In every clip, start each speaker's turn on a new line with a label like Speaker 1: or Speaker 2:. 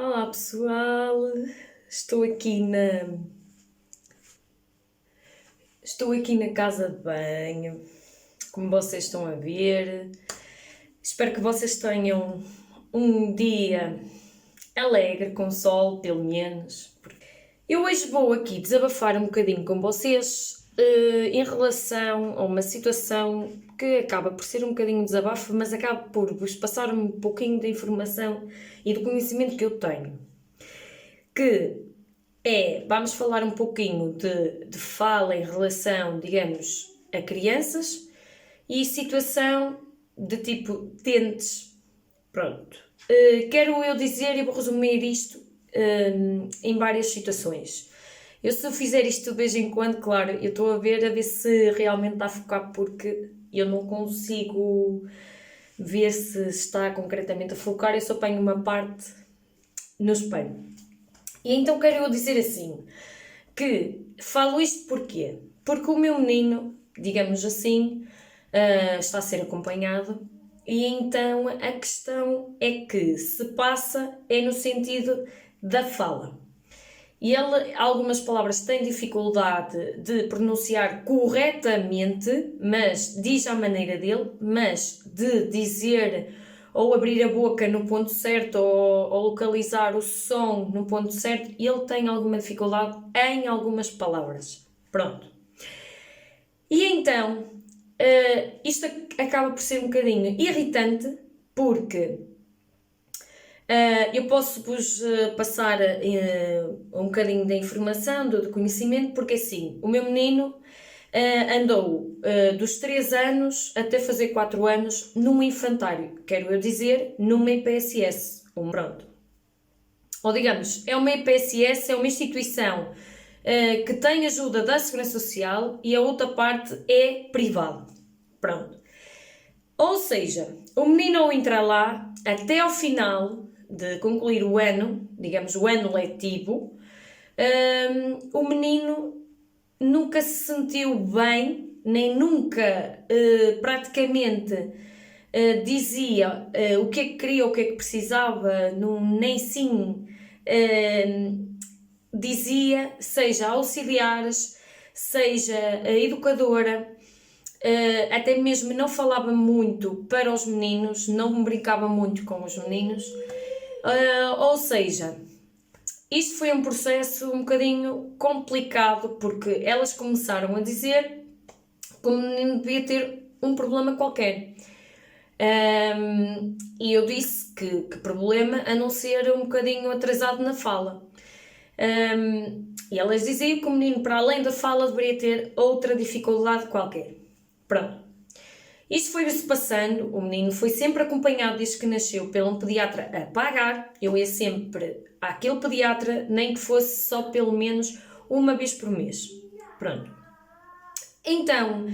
Speaker 1: Olá pessoal, estou aqui na estou aqui na casa de banho, como vocês estão a ver. Espero que vocês tenham um dia alegre, com sol, pelo menos. Eu hoje vou aqui desabafar um bocadinho com vocês em relação a uma situação que acaba por ser um bocadinho de desabafo, mas acaba por vos passar um pouquinho de informação e do conhecimento que eu tenho. Vamos falar um pouquinho de fala em relação, digamos, a crianças e situação de tipo dentes. Pronto. Quero eu dizer e vou resumir isto em várias situações. Se eu fizer isto de vez em quando, claro, eu estou a ver se realmente está a focar, porque eu não consigo ver se está concretamente a focar, eu só ponho uma parte no espelho. E então quero eu dizer assim, que falo isto porquê? Porque o meu menino, digamos assim, está a ser acompanhado, e então a questão é que se passa é no sentido da fala. E ele, algumas palavras tem dificuldade de pronunciar corretamente, mas diz à maneira dele, mas de dizer ou abrir a boca no ponto certo ou localizar o som no ponto certo, ele tem alguma dificuldade em algumas palavras. Pronto. E então, isto acaba por ser um bocadinho irritante, porque eu posso-vos passar um bocadinho da informação, do conhecimento, porque assim, o meu menino andou dos 3 anos até fazer 4 anos num infantário, quero eu dizer, numa IPSS, pronto. Ou digamos, é uma IPSS, é uma instituição que tem ajuda da Segurança Social, e a outra parte é privada. Pronto. Ou seja, o menino ao entrar lá, até ao final de concluir o ano, digamos o ano letivo, o menino nunca se sentiu bem, nem nunca praticamente dizia o que é que queria, o que é que precisava, nem sim dizia, seja auxiliares, seja a educadora, até mesmo não falava muito para os meninos, não brincava muito com os meninos, ou seja, isto foi um processo um bocadinho complicado, porque elas começaram a dizer que o menino devia ter um problema qualquer. E eu disse que problema a não ser um bocadinho atrasado na fala. E elas diziam que o menino, para além da fala, deveria ter outra dificuldade qualquer. Pronto. Isto foi-se passando, o menino foi sempre acompanhado desde que nasceu pelo um pediatra a pagar. Eu ia sempre àquele pediatra, nem que fosse só pelo menos uma vez por mês. Pronto. Então,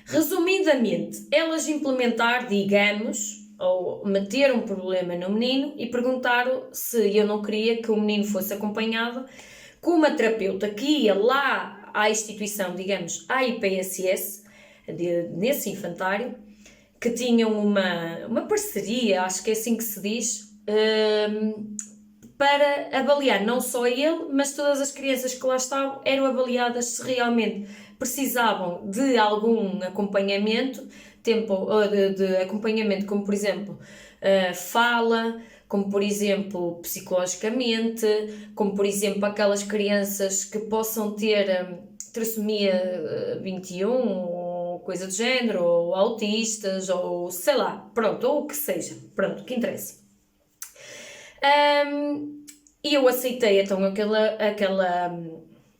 Speaker 1: resumidamente, elas implementaram, digamos, ou meteram um problema no menino e perguntaram se eu não queria que o menino fosse acompanhado com uma terapeuta que ia lá à instituição, digamos, à IPSS, nesse infantário, que tinham uma parceria, acho que é assim que se diz, para avaliar não só ele, mas todas as crianças que lá estavam eram avaliadas se realmente precisavam de algum acompanhamento, de acompanhamento, como por exemplo fala, como por exemplo psicologicamente, como por exemplo aquelas crianças que possam ter trissomia 21 ou coisa do género, ou autistas, ou sei lá, pronto, ou o que seja, pronto, que interessa. E eu aceitei então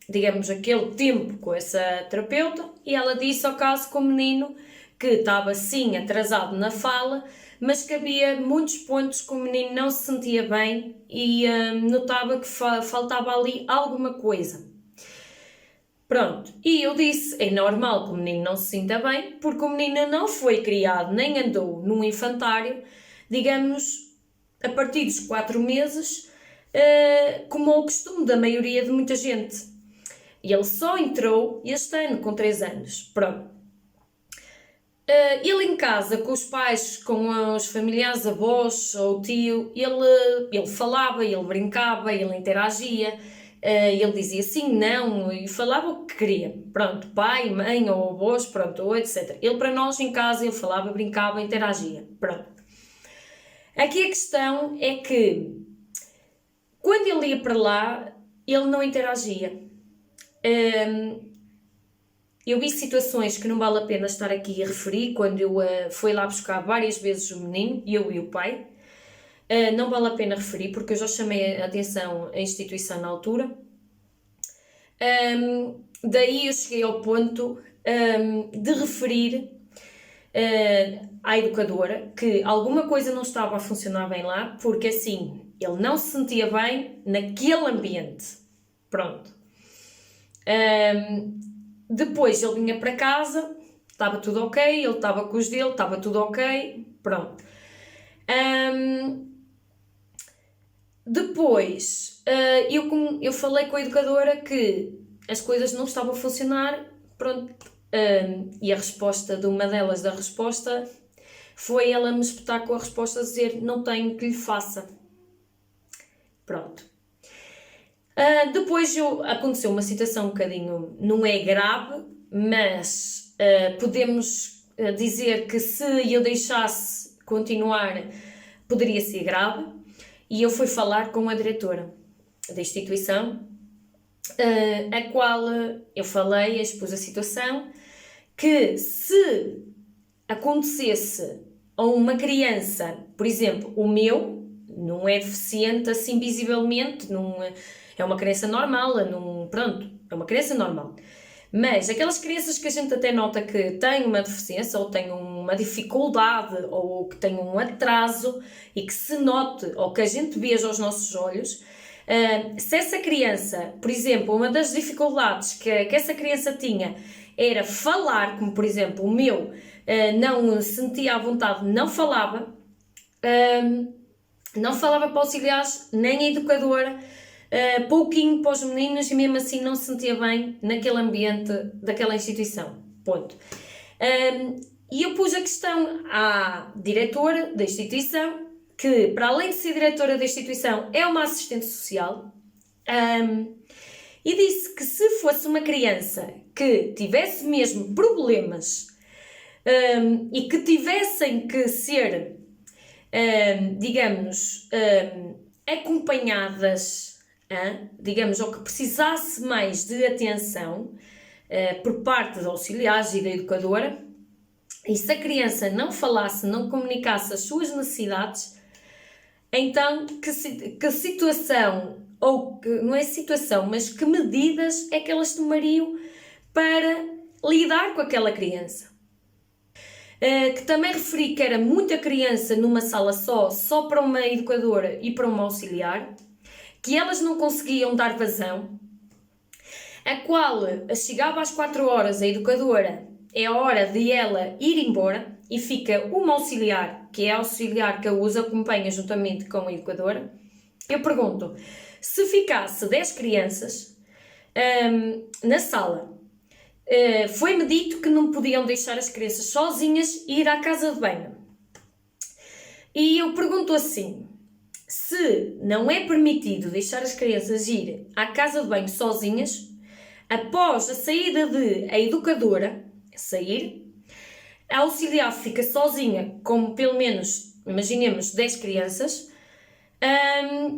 Speaker 1: digamos, aquele tempo com essa terapeuta, e ela disse ao caso com o menino que estava sim atrasado na fala, mas que havia muitos pontos que o menino não se sentia bem e notava que faltava ali alguma coisa. Pronto, e eu disse, é normal que o menino não se sinta bem, porque o menino não foi criado, nem andou num infantário, digamos, a partir dos 4 meses, como é o costume da maioria de muita gente. E ele só entrou este ano, com 3 anos. Pronto. Ele em casa, com os pais, com os familiares, avós ou tio, ele falava, ele brincava, ele interagia, ele dizia sim, não, e falava o que queria. Pronto, pai, mãe ou avós, pronto, ou etc. Ele para nós em casa, ele falava, brincava, interagia. Pronto. Aqui a questão é que, quando ele ia para lá, ele não interagia. Eu vi situações que não vale a pena estar aqui a referir, quando eu fui lá buscar várias vezes o menino, eu e o pai. Não vale a pena referir, porque eu já chamei a atenção à instituição na altura. Daí eu cheguei ao ponto de referir à educadora que alguma coisa não estava a funcionar bem lá, porque assim, ele não se sentia bem naquele ambiente. Pronto. Depois ele vinha para casa, estava tudo ok, ele estava com os dele, estava tudo ok, pronto. Depois eu falei com a educadora que as coisas não estavam a funcionar, pronto, e a resposta de uma delas da resposta foi ela me espetar com a resposta a dizer não tenho que lhe faça. Pronto. Depois aconteceu uma situação um bocadinho, não é grave, mas podemos dizer que se eu deixasse continuar poderia ser grave, e eu fui falar com a diretora da instituição, a qual eu falei, expus a situação, que se acontecesse a uma criança, por exemplo, o meu não é deficiente assim visivelmente, não é uma criança normal, pronto, é uma criança normal. Mas aquelas crianças que a gente até nota que têm uma deficiência ou têm uma dificuldade ou que têm um atraso e que se note ou que a gente veja aos nossos olhos, se essa criança, por exemplo, uma das dificuldades que essa criança tinha era falar, como por exemplo o meu, não sentia à vontade, não falava para auxiliares, nem a educadora, pouquinho para os meninos, e mesmo assim não se sentia bem naquele ambiente daquela instituição. Ponto. E eu pus a questão à diretora da instituição, que para além de ser diretora da instituição é uma assistente social, e disse que se fosse uma criança que tivesse mesmo problemas e que tivessem que ser, digamos, acompanhadas, digamos, ou que precisasse mais de atenção por parte dos auxiliares e da educadora, e se a criança não falasse, não comunicasse as suas necessidades, então que situação, ou que, não é situação, mas que medidas é que elas tomariam para lidar com aquela criança? Que também referi que era muita criança numa sala só para uma educadora e para uma auxiliar, que elas não conseguiam dar vazão, a qual chegava às 4 horas a educadora, é a hora de ela ir embora e fica uma auxiliar, que é a auxiliar que a os acompanha juntamente com a educadora. Eu pergunto, se ficasse 10 crianças na sala, foi-me dito que não podiam deixar as crianças sozinhas e ir à casa de banho. E eu pergunto assim, se não é permitido deixar as crianças ir à casa de banho sozinhas, após a saída de a educadora sair, a auxiliar fica sozinha com pelo menos, imaginemos, 10 crianças,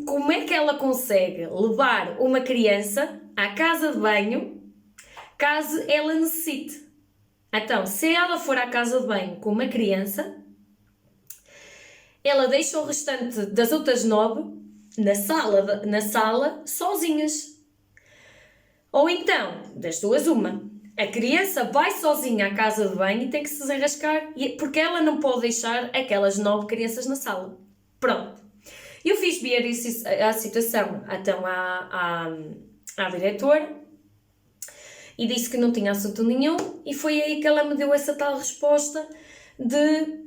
Speaker 1: como é que ela consegue levar uma criança à casa de banho caso ela necessite? Então, se ela for à casa de banho com uma criança, ela deixa o restante das outras 9 na sala sozinhas. Ou então, das duas uma, a criança vai sozinha à casa de banho e tem que se desenrascar, porque ela não pode deixar aquelas 9 crianças na sala. Pronto. Eu fiz ver a situação então à diretora e disse que não tinha assunto nenhum, e foi aí que ela me deu essa tal resposta de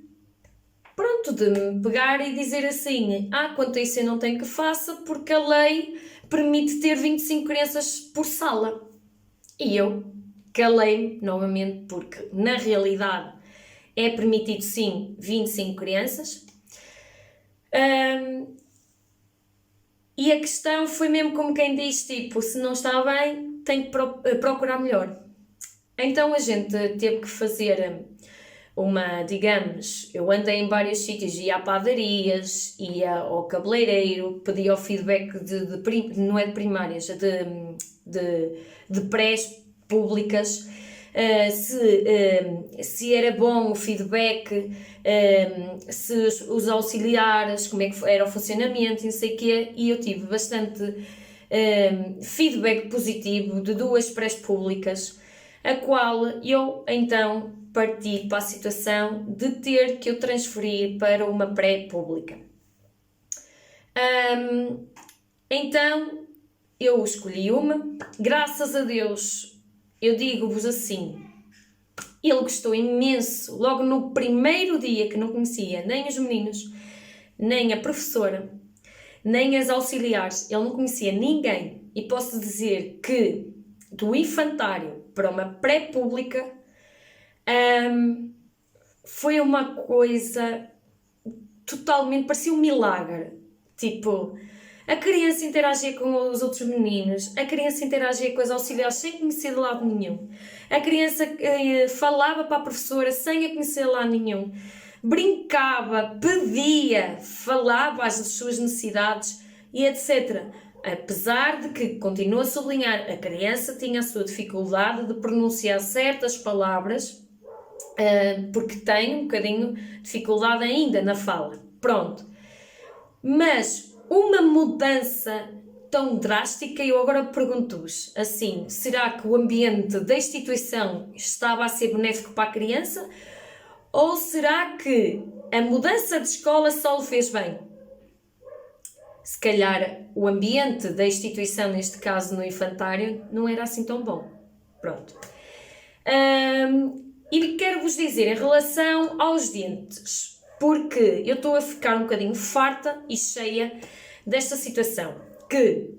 Speaker 1: me pegar e dizer assim, quanto a isso eu não tenho que faça, porque a lei permite ter 25 crianças por sala. E eu calei-me novamente, porque na realidade é permitido sim 25 crianças. E a questão foi mesmo como quem diz, tipo, se não está bem, tem que procurar melhor. Então a gente teve que fazer digamos, eu andei em vários sítios, ia a padarias, ia ao cabeleireiro, pedia o feedback não é de primárias, de prés públicas, se era bom o feedback, se os auxiliares, como é que era o funcionamento, não sei o quê, e eu tive bastante feedback positivo de 2 prés públicas, a qual eu então parti para a situação de ter que eu transferir para uma pré-pública. Então eu escolhi uma, graças a Deus, eu digo-vos assim, ele gostou imenso, logo no primeiro dia que não conhecia nem os meninos, nem a professora, nem as auxiliares, ele não conhecia ninguém, e posso dizer que do infantário para uma pré-pública foi uma coisa totalmente, parecia um milagre, tipo, a criança interagia com os outros meninos, a criança interagia com as auxiliares sem conhecer de lado nenhum, a criança falava para a professora sem a conhecer de lado nenhum, brincava, pedia, falava as suas necessidades e etc. Apesar de que, continuo a sublinhar, a criança tinha a sua dificuldade de pronunciar certas palavras, porque tem um bocadinho de dificuldade ainda na fala. Pronto. Mas uma mudança tão drástica, eu agora pergunto-vos, assim, será que o ambiente da instituição estava a ser benéfico para a criança? Ou será que a mudança de escola só lhe fez bem? Se calhar o ambiente da instituição, neste caso no infantário, não era assim tão bom. Pronto. E quero-vos dizer em relação aos dentes, porque eu estou a ficar um bocadinho farta e cheia desta situação, que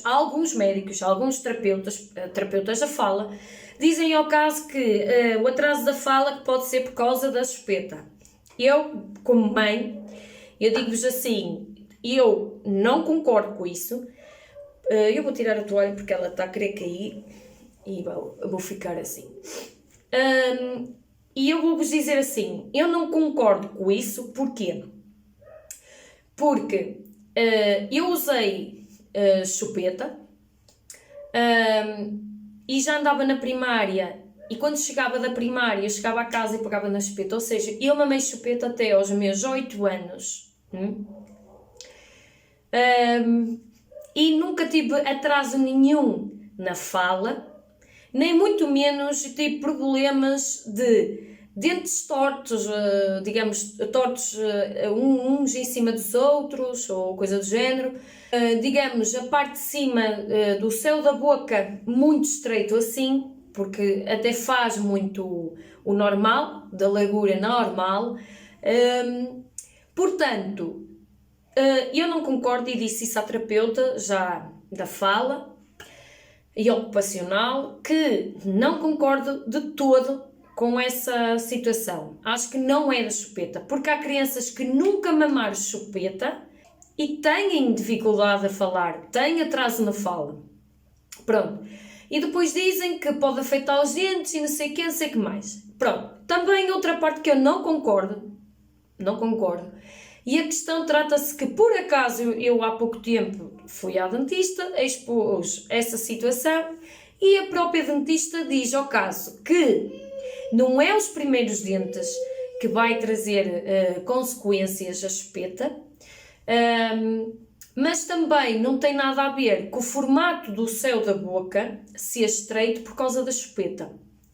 Speaker 1: alguns médicos, alguns terapeutas da fala, dizem ao caso que o atraso da fala que pode ser por causa da chupeta. Eu, como mãe, eu digo-vos assim, eu não concordo com isso. Eu vou tirar a toalha porque ela está a querer cair e vou ficar assim. E eu vou-vos dizer assim, eu não concordo com isso, porquê? Porque eu usei chupeta e já andava na primária, e quando chegava da primária, eu chegava a casa e pegava na chupeta, ou seja, eu mamei chupeta até aos meus 8 anos. E nunca tive atraso nenhum na fala, nem muito menos tive problemas de dentes tortos, digamos, tortos uns em cima dos outros, ou coisa do género. Digamos, a parte de cima do céu da boca muito estreito assim, porque até faz muito o normal, da largura normal. Portanto, eu não concordo, e disse isso à terapeuta já da fala e ocupacional, que não concordo de todo com essa situação. Acho que não é da chupeta, porque há crianças que nunca mamaram chupeta e têm dificuldade a falar, têm atraso na fala. Pronto. E depois dizem que pode afetar os dentes e não sei o que, não sei o que mais. Pronto. Também outra parte que eu não concordo. E a questão trata-se que, por acaso, eu há pouco tempo fui à dentista, expus essa situação e a própria dentista diz ao caso que não é os primeiros dentes que vai trazer consequências a chupeta, mas também não tem nada a ver com o formato do céu da boca ser estreito por causa da chupeta.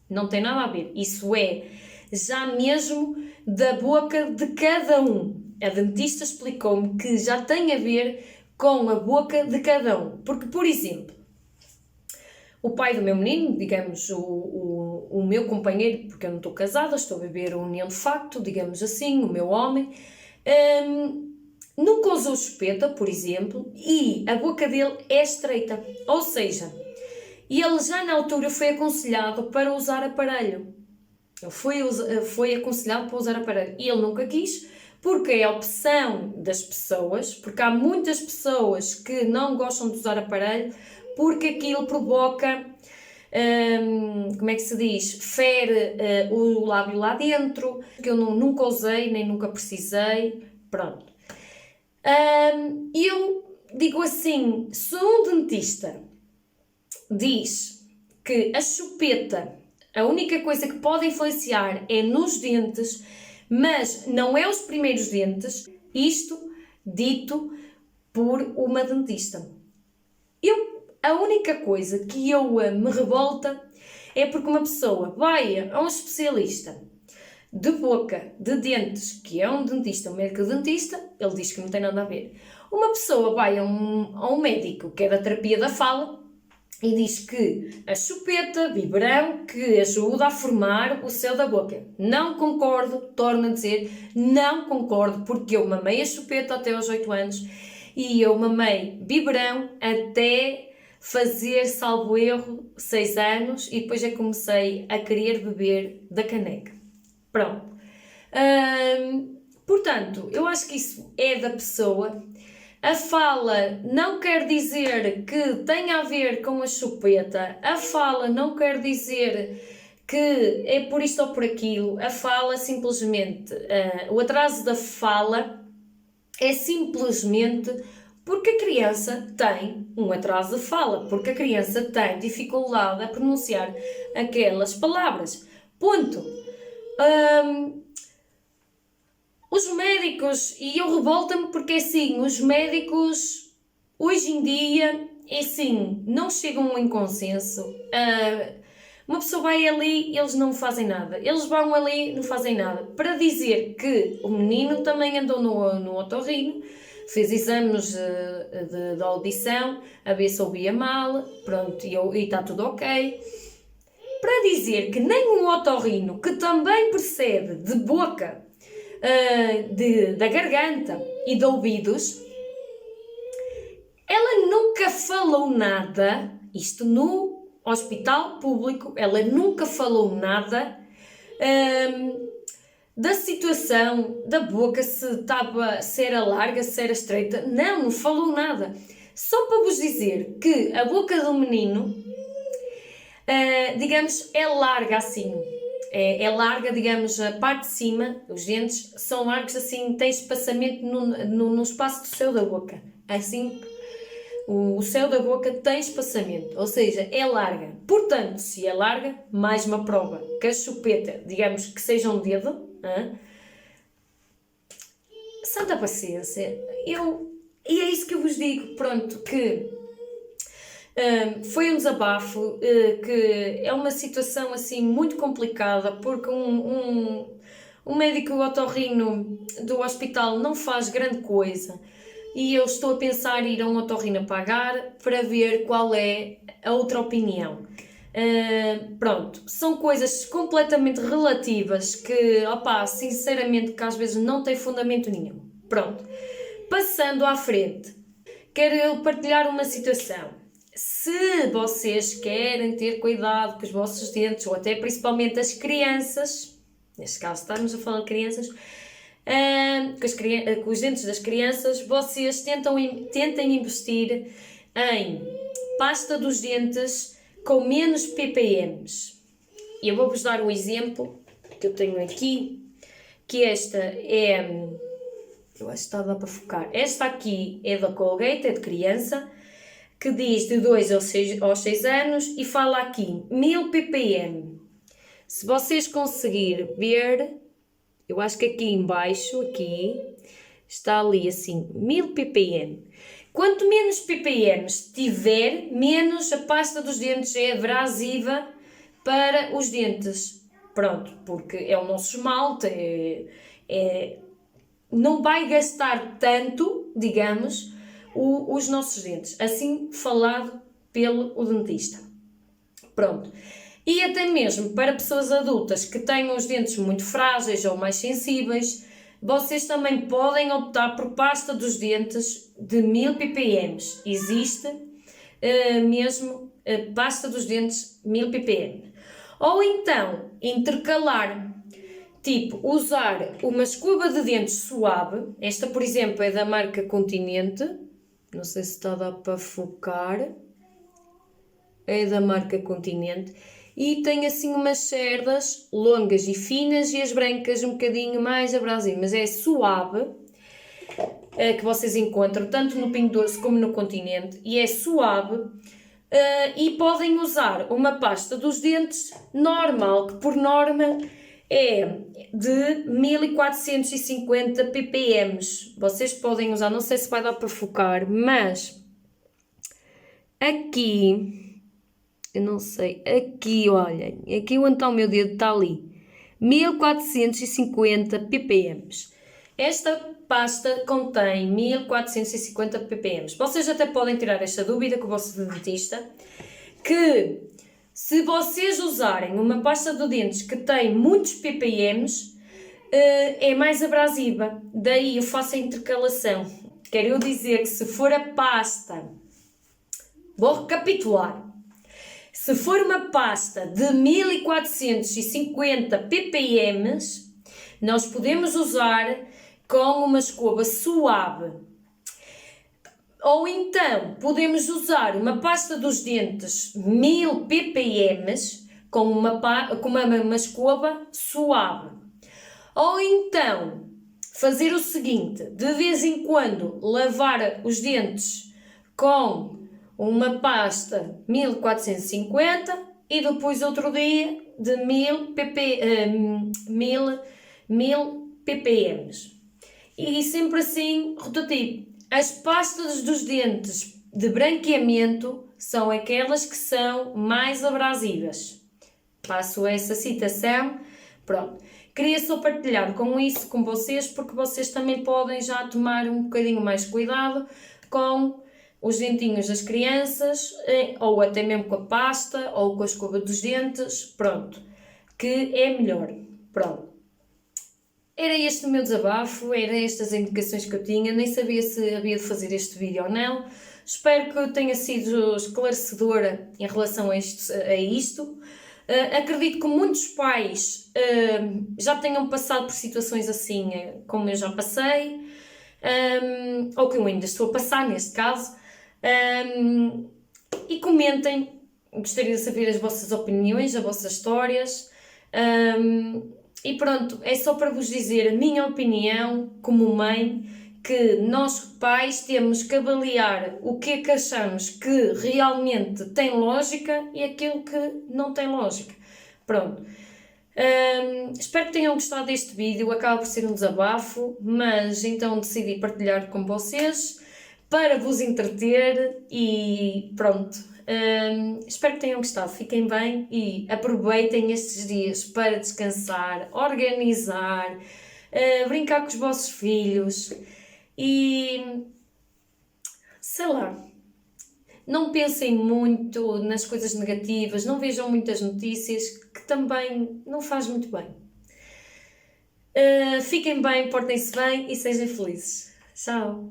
Speaker 1: Não tem nada a ver. Isso é já mesmo da boca de cada um. A dentista explicou-me que já tem a ver com a boca de cada um. Porque, por exemplo, o pai do meu menino, digamos, o meu companheiro, porque eu não estou casada, estou a viver a união de facto, digamos assim, o meu homem, nunca usou chupeta, por exemplo, e a boca dele é estreita. Ou seja, ele já na altura foi aconselhado para usar aparelho. foi aconselhado para usar aparelho e ele nunca quis, porque é a opção das pessoas, porque há muitas pessoas que não gostam de usar aparelho porque aquilo provoca, como é que se diz, fere o lábio lá dentro, que eu nunca usei, nem nunca precisei, pronto. Eu digo assim, se um dentista diz que a chupeta, a única coisa que pode influenciar é nos dentes, mas não é os primeiros dentes, isto dito por uma dentista. A única coisa que me revolta é porque uma pessoa vai a um especialista de boca, de dentes, que é um dentista, um médico dentista, ele diz que não tem nada a ver. Uma pessoa vai a um médico que é da terapia da fala e diz que a chupeta, biberão, que ajuda a formar o céu da boca. Não concordo, torno a dizer, não concordo, porque eu mamei a chupeta até aos 8 anos e eu mamei biberão até fazer, salvo erro, 6 anos e depois já comecei a querer beber da caneca. Pronto. Portanto, eu acho que isso é da pessoa. A fala não quer dizer que tenha a ver com a chupeta. A fala não quer dizer que é por isto ou por aquilo. A fala simplesmente, o atraso da fala é simplesmente porque a criança tem um atraso de fala, porque a criança tem dificuldade a pronunciar aquelas palavras. Ponto. Os médicos, e eu revolto-me porque assim, os médicos hoje em dia, assim, não chegam a um consenso. Uma pessoa vai ali e eles não fazem nada. Eles vão ali e não fazem nada. Para dizer que o menino também andou no otorrino, fez exames de audição, a ver se ouvia mal, pronto, e está tudo ok. Para dizer que nem um otorrino, que também percebe de boca, da garganta e de ouvidos, ela nunca falou nada, isto no hospital público, ela nunca falou nada da situação da boca, se era larga, se era estreita, não falou nada. Só para vos dizer que a boca do menino, digamos, é larga assim. É larga, digamos, a parte de cima, os dentes são largos assim, tem espaçamento no espaço do céu da boca. Assim, o céu da boca tem espaçamento, ou seja, é larga. Portanto, se é larga, mais uma prova que a chupeta, digamos que seja um dedo, santa paciência. E é isso que eu vos digo, pronto, que foi um desabafo, que é uma situação assim muito complicada, porque um médico otorrino do hospital não faz grande coisa e eu estou a pensar em ir a um otorrino pagar para ver qual é a outra opinião. Pronto, são coisas completamente relativas que, sinceramente, que às vezes não tem fundamento nenhum. Pronto, passando à frente, quero partilhar uma situação. Se vocês querem ter cuidado com os vossos dentes, ou até principalmente as crianças, neste caso estamos a falar de crianças, com os dentes das crianças, vocês tentem investir em pasta dos dentes com menos ppm. E eu vou-vos dar um exemplo que eu tenho aqui, que esta é, eu acho que está a dar para focar, esta aqui é da Colgate, é de criança, que diz de 2 aos 6 anos e fala aqui 1000 ppm. Se vocês conseguirem ver, eu acho que aqui em baixo, aqui, está ali assim, 1000 ppm. Quanto menos ppm tiver, menos a pasta dos dentes é abrasiva para os dentes. Pronto, porque é o nosso esmalte, não vai gastar tanto, digamos, os nossos dentes, assim falado pelo dentista. Pronto. E até mesmo para pessoas adultas que tenham os dentes muito frágeis ou mais sensíveis, vocês também podem optar por pasta dos dentes de 1000 ppm. Existe mesmo pasta dos dentes 1000 ppm. Ou então, intercalar, tipo, usar uma escova de dentes suave. Esta, por exemplo, é da marca Continente. Não sei se está a dar para focar. É da marca Continente. E tem assim umas cerdas longas e finas e as brancas um bocadinho mais abrasivas. Mas é suave, que vocês encontram tanto no Pingo Doce como no Continente. E é suave. E podem usar uma pasta dos dentes normal, que por norma é de 1450 ppm. Vocês podem usar, não sei se vai dar para focar, mas aqui, eu não sei, aqui, olhem, aqui onde está o meu dedo, está ali, 1450 ppm. Esta pasta contém 1450 ppm. Vocês até podem tirar esta dúvida com o vosso dentista, que se vocês usarem uma pasta de dentes que tem muitos ppm, é mais abrasiva. Daí eu faço a intercalação. Quero dizer que se for a pasta, vou recapitular, se for uma pasta de 1450 ppm, nós podemos usar com uma escova suave. Ou então, podemos usar uma pasta dos dentes 1000 ppm com uma escova suave. Ou então, fazer o seguinte, de vez em quando lavar os dentes com uma pasta 1450 e depois outro dia de 1000 ppm. E sempre assim, rotativo. As pastas dos dentes de branqueamento são aquelas que são mais abrasivas. Passo essa citação. Pronto. Queria só partilhar com vocês, porque vocês também podem já tomar um bocadinho mais cuidado com os dentinhos das crianças, ou até mesmo com a pasta, ou com a escova dos dentes. Pronto. Que é melhor. Pronto. Era este o meu desabafo, eram estas indicações que eu tinha, nem sabia se havia de fazer este vídeo ou não. Espero que tenha sido esclarecedora em relação a isto. Acredito que muitos pais já tenham passado por situações assim como eu já passei, ou que eu ainda estou a passar neste caso. E comentem, gostaria de saber as vossas opiniões, as vossas histórias. E pronto, é só para vos dizer a minha opinião como mãe, que nós pais temos que avaliar o que é que achamos que realmente tem lógica e aquilo que não tem lógica. Pronto. Espero que tenham gostado deste vídeo, acaba por ser um desabafo, mas então decidi partilhar com vocês para vos entreter e pronto. Espero que tenham gostado, fiquem bem e aproveitem estes dias para descansar, organizar, brincar com os vossos filhos e sei lá, não pensem muito nas coisas negativas, não vejam muitas notícias, que também não faz muito bem. Fiquem bem, portem-se bem e sejam felizes. Tchau!